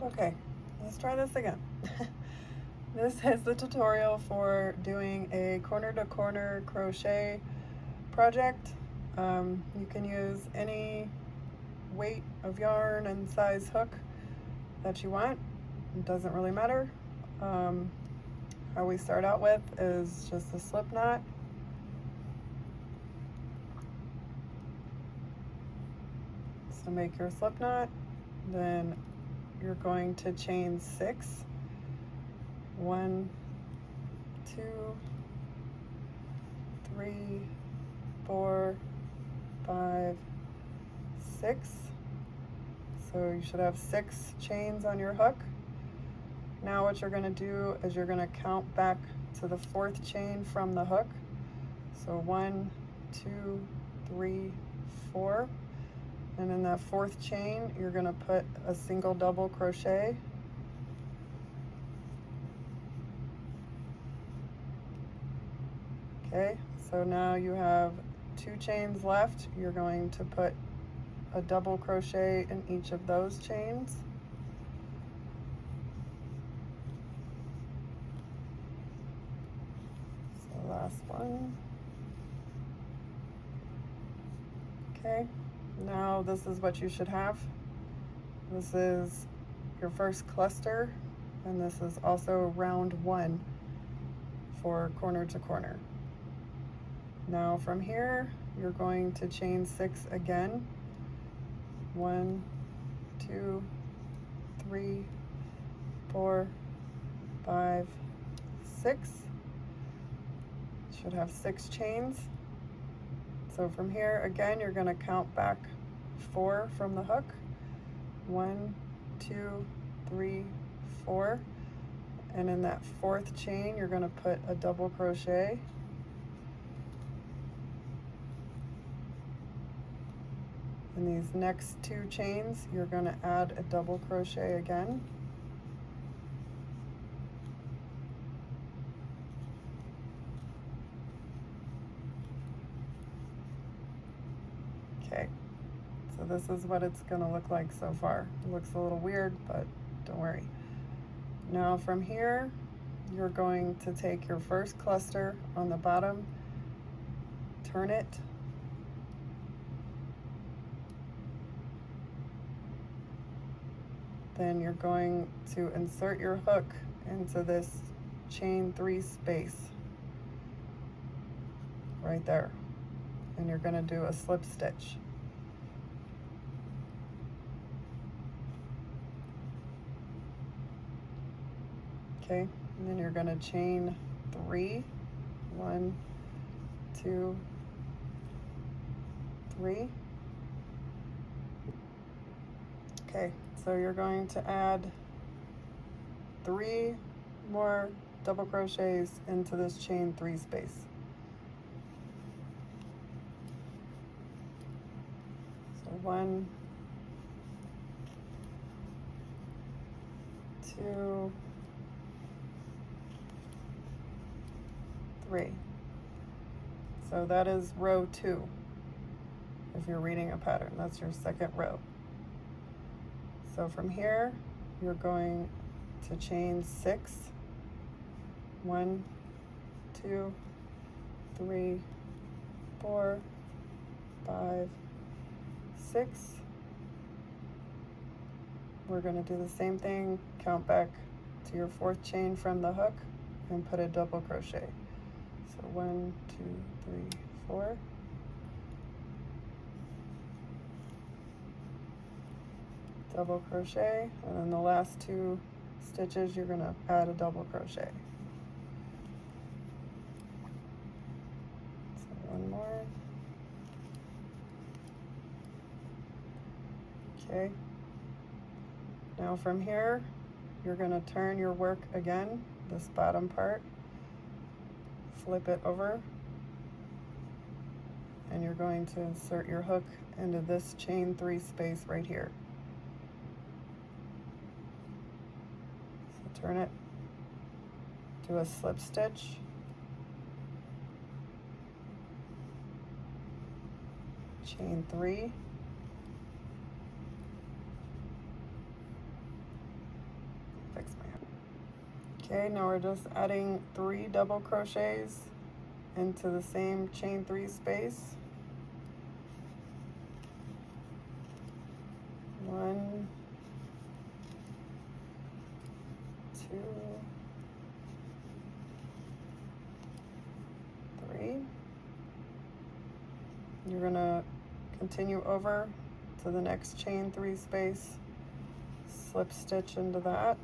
Okay, let's try this again. This is the tutorial for doing a corner-to-corner crochet project. You can use any weight of yarn and size hook that you want. It doesn't really matter. How we start out with is just a slip knot. So make your slip knot, then you're going to chain 6. 1, 2, 3, 4, 5, 6. So you should have 6 chains on your hook. Now what you're going to do is you're going to count back to the 4th chain from the hook. So 1, 2, 3, 4. And in that 4th chain, you're going to put a single double crochet. Okay, so now you have 2 chains left. You're going to put a double crochet in each of those chains. So last one. Okay, now this is what you should have. This is your first cluster, and this is also round 1 for corner to corner. Now from here, you're going to chain 6 again. 1, 2, 3, 4, 5, 6. Should have 6 chains. So from here, again, you're going to count back 4 from the hook. 1, 2, 3, 4. And in that 4th chain, you're going to put a double crochet. In these next 2 chains, you're going to add a double crochet again. Okay, so this is what it's going to look like so far. It looks a little weird, but don't worry. Now from here, you're going to take your first cluster on the bottom, turn it, then you're going to insert your hook into this chain 3 space right there, and you're going to do a slip stitch. Okay, and then you're going to chain 3. 1, 2, 3. Okay, so you're going to add 3 more double crochets into this chain 3 space. So 1, 2, 3. So that is row 2. If you're reading a pattern, that's your second row. So from here, you're going to chain 6. 1, 2, 3, 4, 5, 6. We're going to do the same thing, count back to your 4th chain from the hook and put a double crochet. So 1, 2, 3, 4. Double crochet, and then the last 2 stitches you're going to add a double crochet. So 1 more. Okay. Now from here, you're going to turn your work again, this bottom part, flip it over, and you're going to insert your hook into this chain 3 space right here. So turn it, do a slip stitch, chain 3, fix my hair. Okay, now we're just adding 3 double crochets into the same chain 3 space. 1, 2, 3. You're gonna continue over to the next chain 3 space, slip stitch into that,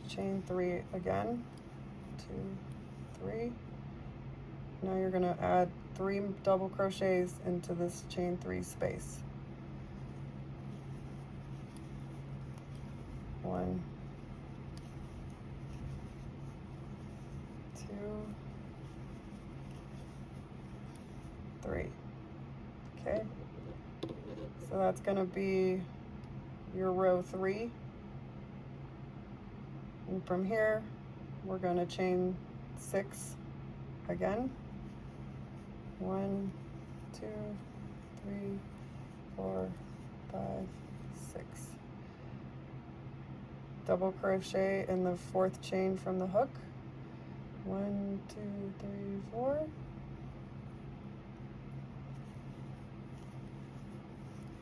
chain 3 again, 2, 3. Now you're gonna add 3 double crochets into this chain 3 space. 1, 2, 3. Okay, so that's going to be your row 3, and from here we're going to chain 6 again. 1, 2, 3, 4, 5, 6. Double crochet in the 4th chain from the hook. 1, 2, 3, 4.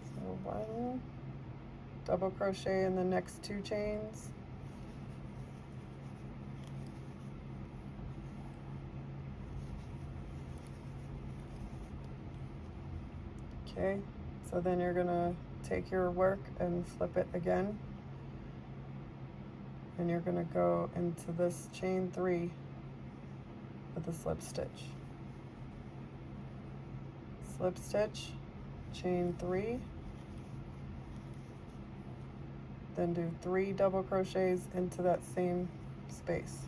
So 1 double crochet in the next 2 chains. Okay, so then you're gonna take your work and flip it again, and you're gonna go into this chain 3 with a slip stitch. Slip stitch, chain 3, then do 3 double crochets into that same space.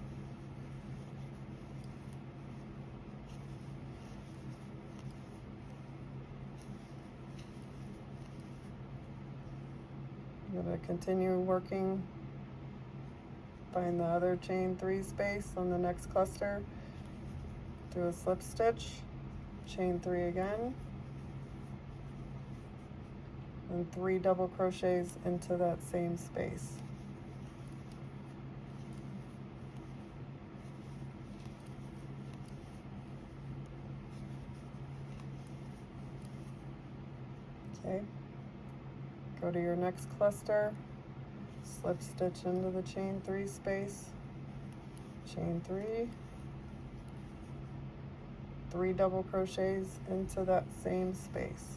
I'm going to continue working, find the other chain 3 space on the next cluster, do a slip stitch, chain 3 again, and 3 double crochets into that same space. Okay, go to your next cluster, slip stitch into the chain 3 space, chain 3, 3 double crochets into that same space.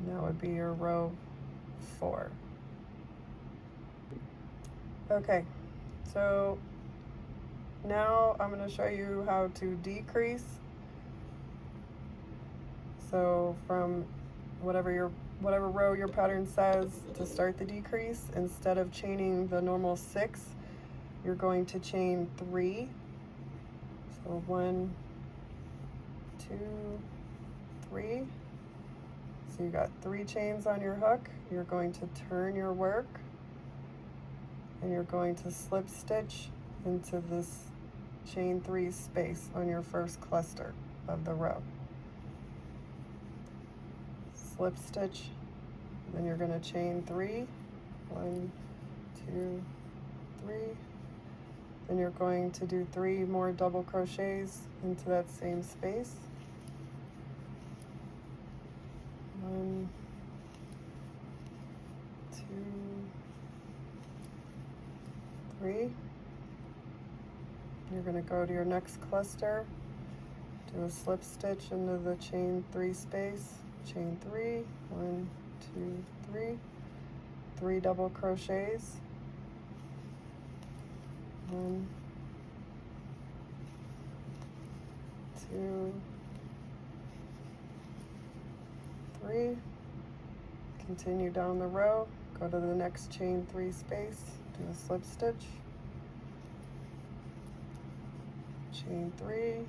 And that would be your row 4. Okay, so now I'm going to show you how to decrease. So from whatever row your pattern says to start the decrease, instead of chaining the normal 6, you're going to chain 3. So 1, 2, 3. So you got 3 chains on your hook. You're going to turn your work, and you're going to slip stitch into this chain 3 space on your first cluster of the row. Slip stitch, then you're going to chain 3, 1, 2, 3. Then you're going to do 3 more double crochets into that same space. 1, 2, 3. You're going to go to your next cluster, do a slip stitch into the chain 3 space, chain 3, 1, 2, 3, 3 double crochets, 1, 2, 3. Continue down the row, go to the next chain 3 space, do a slip stitch, chain 3,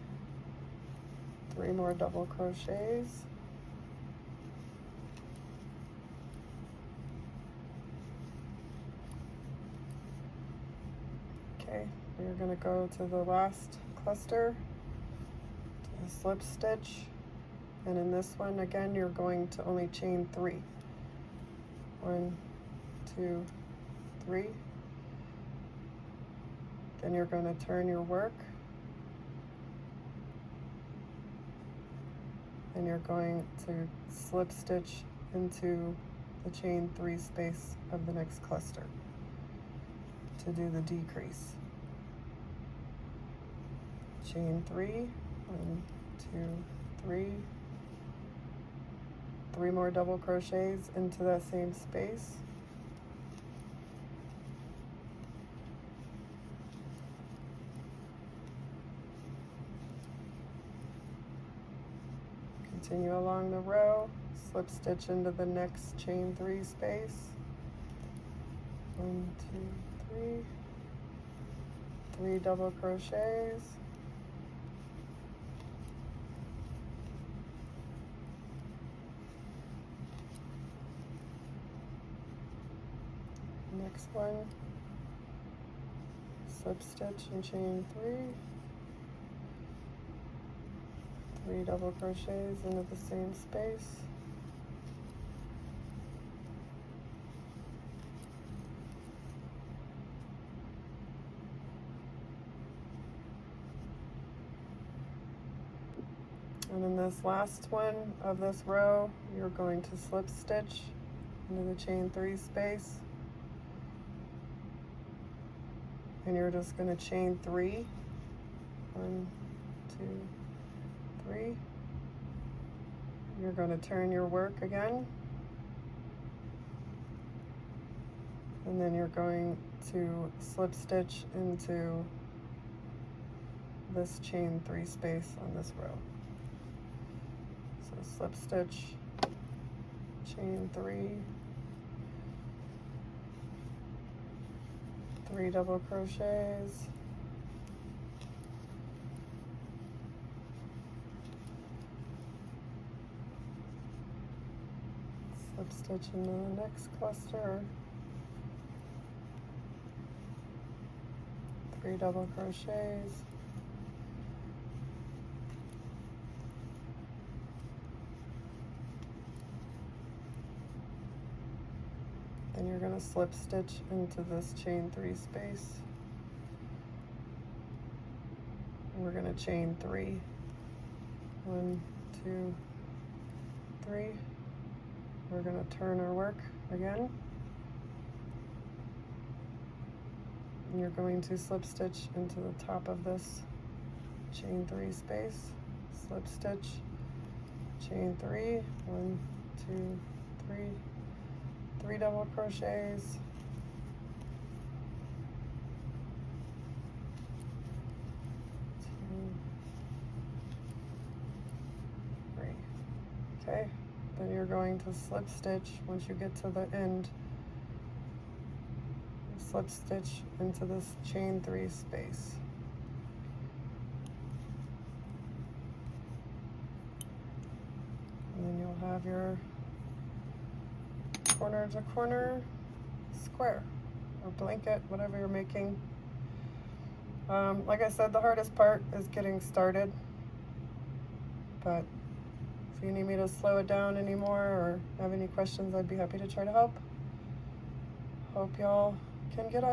3 more double crochets, Okay, you're going to go to the last cluster, to the slip stitch, and in this one again you're going to only chain 3. 1, 2, 3. Then you're going to turn your work, and you're going to slip stitch into the chain 3 space of the next cluster to do the decrease. Chain 3, 1, 2, 3, 3 more double crochets into that same space. Continue along the row, slip stitch into the next chain 3 space. 1, 2, 3, 3 double crochets. Next one, slip stitch and chain 3, 3 double crochets into the same space. And in this last one of this row, you're going to slip stitch into the chain 3 space. And you're just going to chain 3. 1, 2, 3. You're going to turn your work again. And then you're going to slip stitch into this chain 3 space on this row. So slip stitch, chain 3, 3 double crochets, slip stitch into the next cluster, 3 double crochets, then you're going to slip stitch into this chain 3 space. And we're going to chain 3. 1, 2, 3. We're going to turn our work again. And you're going to slip stitch into the top of this chain 3 space. Slip stitch, chain 3. 1, 2, 3. 3 double crochets, 2, 3. Okay, then you're going to slip stitch once you get to the end. Slip stitch into this chain 3 space. And then you'll have your corner to corner square or blanket, whatever you're making. Like I said, the hardest part is getting started, but if you need me to slow it down anymore or have any questions, I'd be happy to try to help. Hope y'all can get